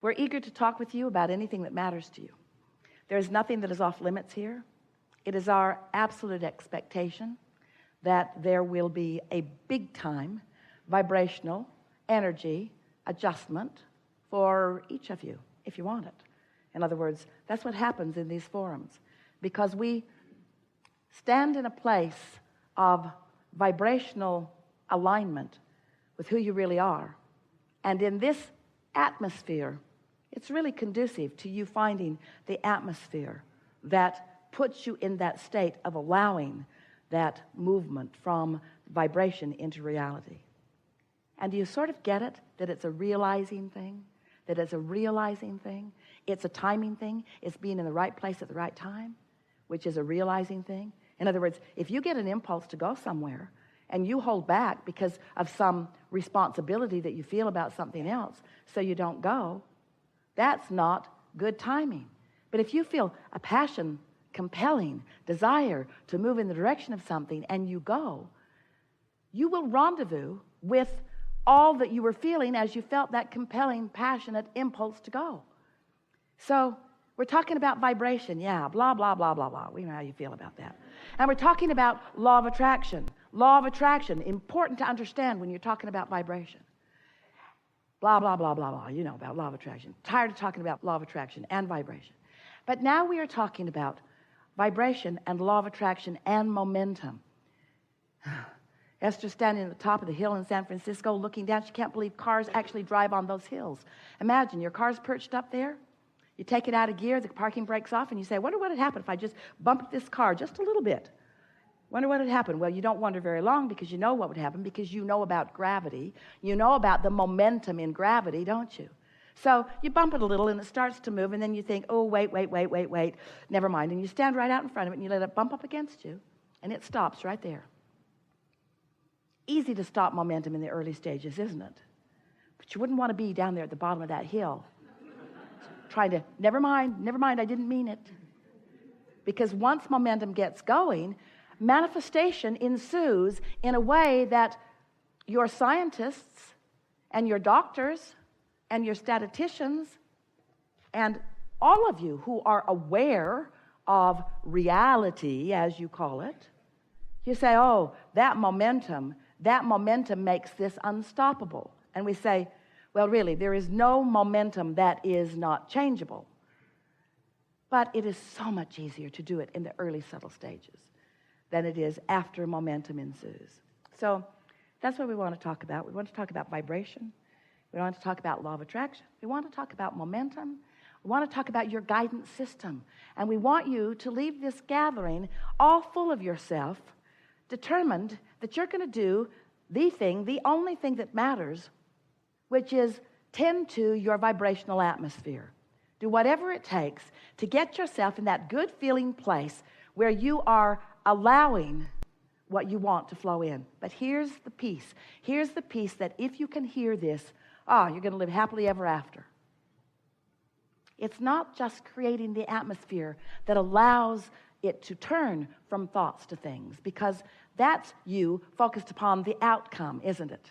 We're eager to talk with you about anything that matters to you. There is nothing that is off limits here. It is our absolute expectation that there will be a big-time vibrational energy adjustment for each of you, if you want it. In other words, that's what happens in these forums, because we stand in a place of vibrational alignment with who you really are. And in this atmosphere, it's really conducive to you finding the atmosphere that puts you in that state of allowing that movement from vibration into reality. And do you sort of get it, that it's a realizing thing? That it's a realizing thing? It's a timing thing. It's being in the right place at the right time, which is a realizing thing. In other words, if you get an impulse to go somewhere and you hold back because of some responsibility that you feel about something else, so you don't go, that's not good timing. But if you feel a passion, compelling desire to move in the direction of something and you go, you will rendezvous with all that you were feeling as you felt that compelling, passionate impulse to go. So we're talking about vibration, yeah, blah, blah, blah, blah, blah. We know how you feel about that. And we're talking about law of attraction. Law of attraction, important to understand when you're talking about vibration. Blah, blah, blah, blah, blah. You know about law of attraction. Tired of talking about law of attraction and vibration. But now we are talking about vibration and law of attraction and momentum. Esther's standing at the top of the hill in San Francisco looking down. She can't believe cars actually drive on those hills. Imagine your car's perched up there. You take it out of gear, the parking brakes off, and you say, I wonder what would happen if I just bumped this car just a little bit. Wonder what would happen. Well, you don't wonder very long, because you know what would happen, because you know about gravity. You know about the momentum in gravity, don't you? So you bump it a little and it starts to move, and then you think, oh, wait, never mind. And you stand right out in front of it and you let it bump up against you, and it stops right there. Easy to stop momentum in the early stages, isn't it? But you wouldn't want to be down there at the bottom of that hill trying to, never mind, I didn't mean it. Because once momentum gets going, manifestation ensues in a way that your scientists and your doctors and your statisticians and all of you who are aware of reality, as you call it, you say, oh, that momentum makes this unstoppable. And we say, well, really, there is no momentum that is not changeable. But it is so much easier to do it in the early subtle stages than it is after momentum ensues. So that's what we want to talk about. We want to talk about vibration. We want to talk about law of attraction. We want to talk about momentum. We want to talk about your guidance system. And we want you to leave this gathering all full of yourself, determined that you're going to do the thing, the only thing that matters, which is tend to your vibrational atmosphere. Do whatever it takes to get yourself in that good feeling place where you are allowing what you want to flow in. But here's the piece. Here's the piece that if you can hear this, you're going to live happily ever after. It's not just creating the atmosphere that allows it to turn from thoughts to things, because that's you focused upon the outcome, isn't it?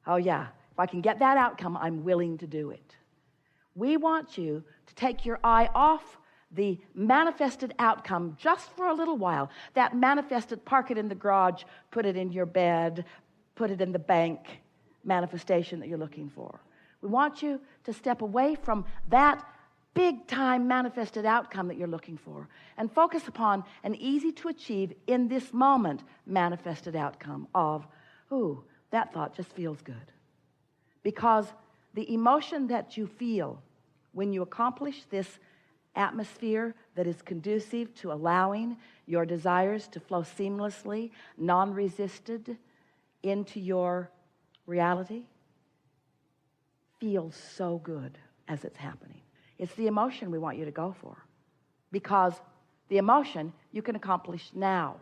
Oh yeah, if I can get that outcome, I'm willing to do it. We want you to take your eye off the manifested outcome just for a little while. That manifested, park it in the garage, put it in your bed, put it in the bank manifestation that you're looking for. We want you to step away from that big-time manifested outcome that you're looking for and focus upon an easy-to-achieve, in this moment, manifested outcome of, ooh, that thought just feels good. Because the emotion that you feel when you accomplish this atmosphere that is conducive to allowing your desires to flow seamlessly, non-resisted into your reality, feels so good as it's happening. It's the emotion we want you to go for, because the emotion you can accomplish now.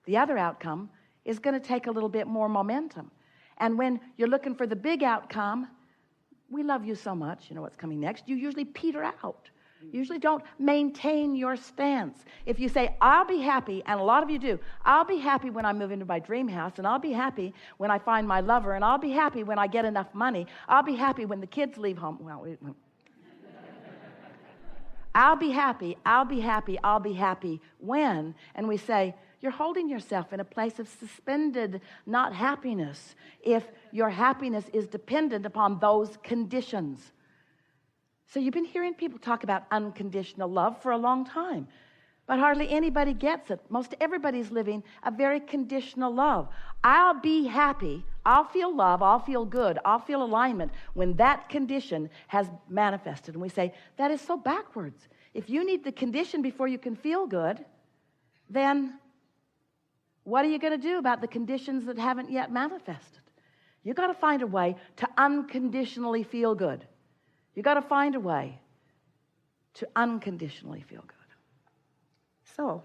The other outcome is going to take a little bit more momentum. And when you're looking for the big outcome, we love you so much, you know what's coming next, you usually peter out. You usually don't maintain your stance. If you say, I'll be happy, and a lot of you do, I'll be happy when I move into my dream house, and I'll be happy when I find my lover, and I'll be happy when I get enough money, I'll be happy when the kids leave home. Well, I'll be happy, I'll be happy, I'll be happy when, and we say, you're holding yourself in a place of suspended not happiness if your happiness is dependent upon those conditions. So you've been hearing people talk about unconditional love for a long time, but hardly anybody gets it. Most everybody's living a very conditional love. I'll be happy, I'll feel love, I'll feel good, I'll feel alignment when that condition has manifested. And we say, that is so backwards. If you need the condition before you can feel good, then what are you going to do about the conditions that haven't yet manifested? You've got to find a way to unconditionally feel good. You've got to find a way to unconditionally feel good. So,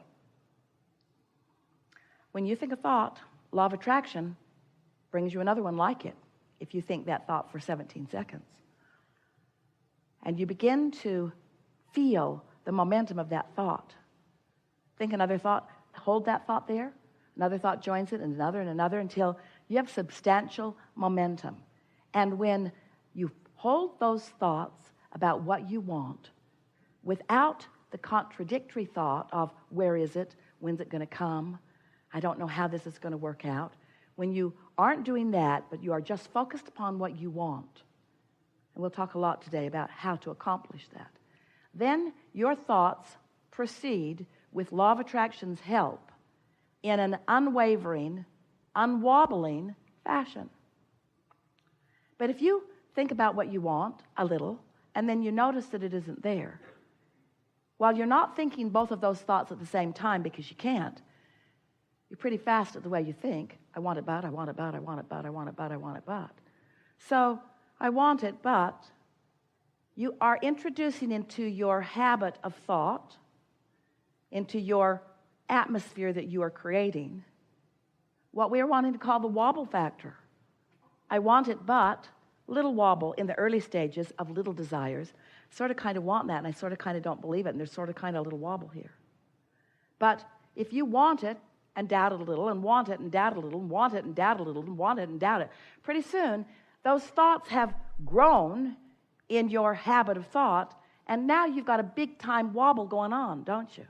when you think a thought, law of attraction brings you another one like it if you think that thought for 17 seconds. And you begin to feel the momentum of that thought. Think another thought, hold that thought there. Another thought joins it, and another, until you have substantial momentum. And when you hold those thoughts about what you want without the contradictory thought of where is it, when's it going to come, I don't know how this is going to work out. When you aren't doing that, but you are just focused upon what you want, and we'll talk a lot today about how to accomplish that, then your thoughts proceed with law of attraction's help in an unwavering, unwobbling fashion. But if you think about what you want a little, and then you notice that it isn't there, while you're not thinking both of those thoughts at the same time because you can't, you're pretty fast at the way you think. I want it, but I want it, but I want it, but I want it, but I want it, but. So I want it, but you are introducing into your habit of thought, into your atmosphere that you are creating, what we're wanting to call the wobble factor. I want it, but little wobble in the early stages of little desires. Sort of kind of want that, and I sort of kind of don't believe it, and there's sort of kind of a little wobble here. But if you want it and doubt it a little, and want it and doubt it a little, and want it and doubt it a little, and want it and doubt it, pretty soon those thoughts have grown in your habit of thought, and now you've got a big time wobble going on, don't you?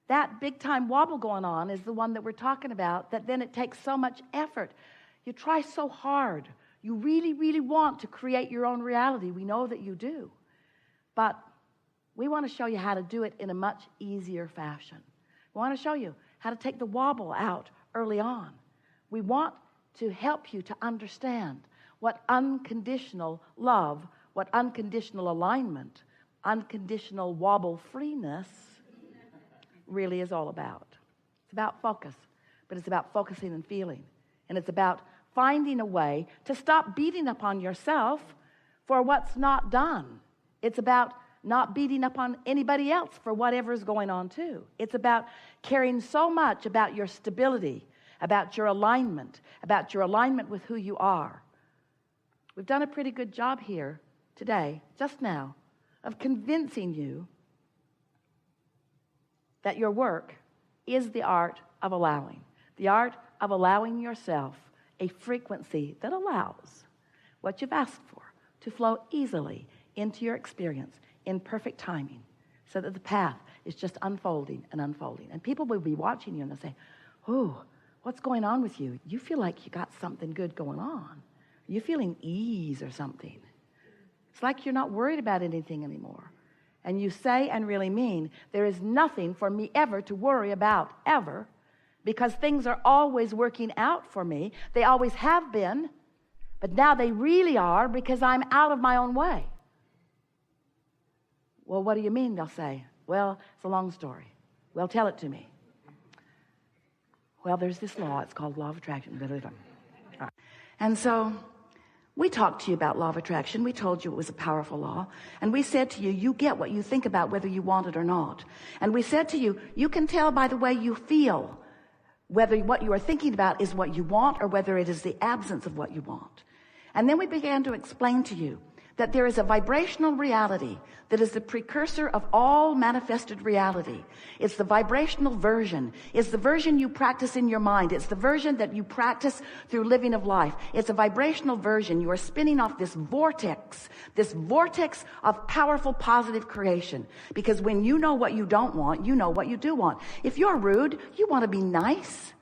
That big time wobble going on is the one that we're talking about, that then it takes so much effort. You try so hard. You really, really want to create your own reality. We know that you do. But we want to show you how to do it in a much easier fashion. We want to show you how to take the wobble out early on. We want to help you to understand what unconditional love, what unconditional alignment, unconditional wobble freeness really is all about. It's about focus, but it's about focusing and feeling. And it's about finding a way to stop beating up on yourself for what's not done. It's about not beating up on anybody else for whatever's going on too. It's about caring so much about your stability, about your alignment with who you are. We've done a pretty good job here today, just now, of convincing you that your work is the art of allowing yourself a frequency that allows what you've asked for to flow easily into your experience in perfect timing, so that the path is just unfolding and unfolding. And people will be watching you and they'll say, oh, what's going on with you? You feel like you got something good going on. You're feeling ease or something. It's like you're not worried about anything anymore. And you say and really mean, there is nothing for me ever to worry about, ever, because things are always working out for me. They always have been, but now they really are because I'm out of my own way. Well, what do you mean? They'll say. Well, it's a long story. Well, tell it to me. Well, there's this law. It's called law of attraction. And so we talked to you about law of attraction. We told you it was a powerful law. And we said to you, you get what you think about whether you want it or not. And we said to you, you can tell by the way you feel whether what you are thinking about is what you want or whether it is the absence of what you want. And then we began to explain to you that there is a vibrational reality that is the precursor of all manifested reality. It's the vibrational version. It's the version you practice in your mind. It's the version that you practice through living of life. It's a vibrational version. You are spinning off this vortex of powerful positive creation. Because when you know what you don't want, you know what you do want. If you're rude, you want to be nice.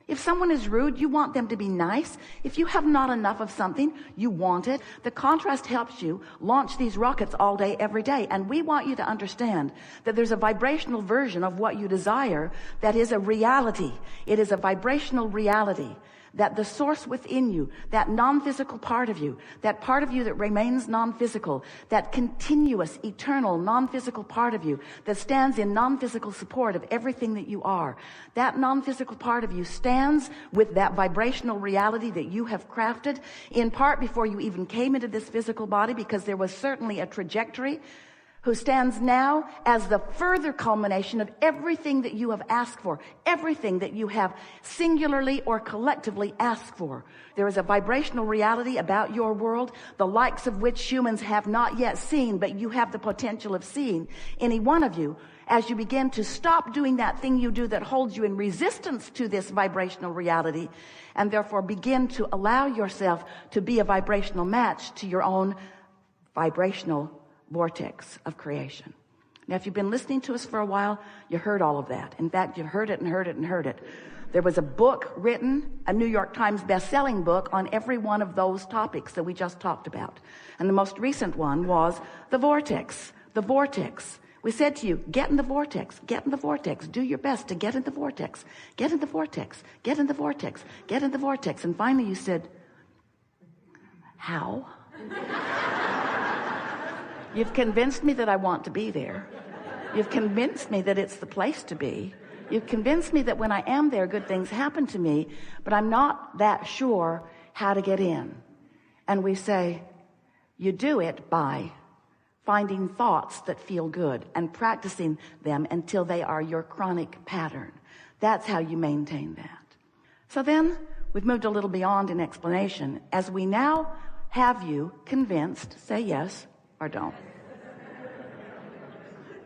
If someone is rude, you want them to be nice. If you have not enough of something, you want it. The contrast helps you launch these rockets all day, every day. And we want you to understand that there's a vibrational version of what you desire that is a reality. It is a vibrational reality. That the source within you, that non-physical part of you, that part of you that remains non-physical, that continuous, eternal, non-physical part of you that stands in non-physical support of everything that you are, that non-physical part of you stands with that vibrational reality that you have crafted, in part before you even came into this physical body, because there was certainly a trajectory, who stands now as the further culmination of everything that you have asked for, everything that you have singularly or collectively asked for. There is a vibrational reality about your world, the likes of which humans have not yet seen, but you have the potential of seeing. Any one of you, as you begin to stop doing that thing you do that holds you in resistance to this vibrational reality, and therefore begin to allow yourself to be a vibrational match to your own vibrational vortex of creation. Now, if you've been listening to us for a while, you heard all of that. In fact, you've heard it and heard it and heard it. There was a book written, a New York Times best-selling book, on every one of those topics that we just talked about. And the most recent one was the vortex. The vortex. We said to you, get in the vortex, get in the vortex, do your best to get in the vortex, get in the vortex, get in the vortex, get in the vortex. And finally you said, how? You've convinced me that I want to be there. You've convinced me that it's the place to be. You've convinced me that when I am there, good things happen to me, but I'm not that sure how to get in. And we say, you do it by finding thoughts that feel good and practicing them until they are your chronic pattern. That's how you maintain that. So then we've moved a little beyond an explanation. As we now have you convinced, say yes or don't.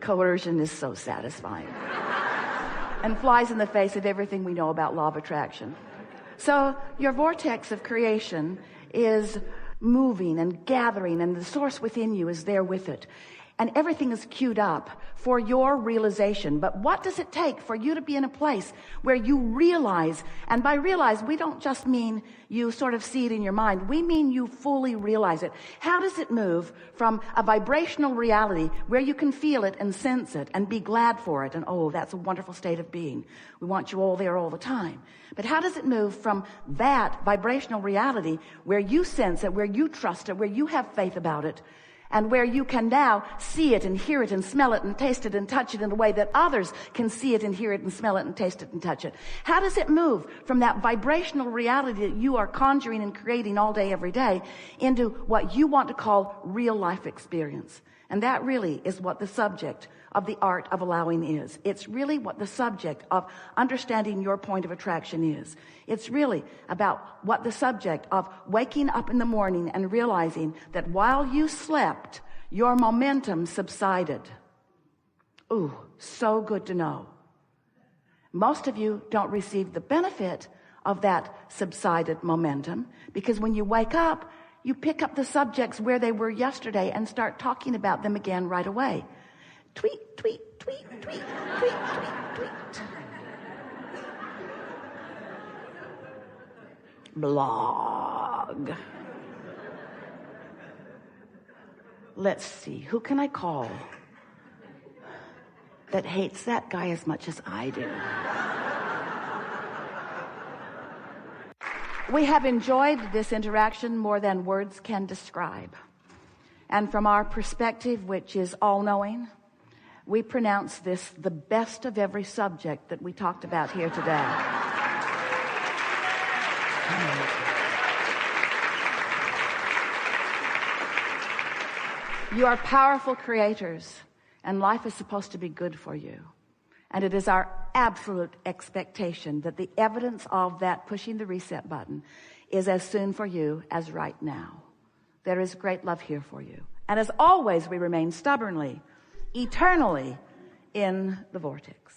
Coercion is so satisfying and flies in the face of everything we know about law of attraction. So your vortex of creation is moving and gathering, and the source within you is there with it. And everything is queued up for your realization. But what does it take for you to be in a place where you realize, and by realize, we don't just mean you sort of see it in your mind. We mean you fully realize it. How does it move from a vibrational reality where you can feel it and sense it and be glad for it? And oh, that's a wonderful state of being. We want you all there all the time. But how does it move from that vibrational reality where you sense it, where you trust it, where you have faith about it, and where you can now see it and hear it and smell it and taste it and touch it in a way that others can see it and hear it and smell it and taste it and touch it? How does it move from that vibrational reality that you are conjuring and creating all day, every day, into what you want to call real life experience? And that really is what the subject of the art of allowing is. It's really what the subject of understanding your point of attraction is. It's really about what the subject of waking up in the morning and realizing that while you slept, your momentum subsided. Ooh, so good to know. Most of you don't receive the benefit of that subsided momentum, because when you wake up, you pick up the subjects where they were yesterday and start talking about them again right away. Tweet, tweet, tweet, tweet, tweet, tweet, tweet. Blog. Let's see, who can I call that hates that guy as much as I do? We have enjoyed this interaction more than words can describe. And from our perspective, which is all-knowing, we pronounce this the best of every subject that we talked about here today. You are powerful creators, and life is supposed to be good for you. And it is our absolute expectation that the evidence of that pushing the reset button is as soon for you as right now. There is great love here for you. And as always, we remain stubbornly, eternally in the vortex.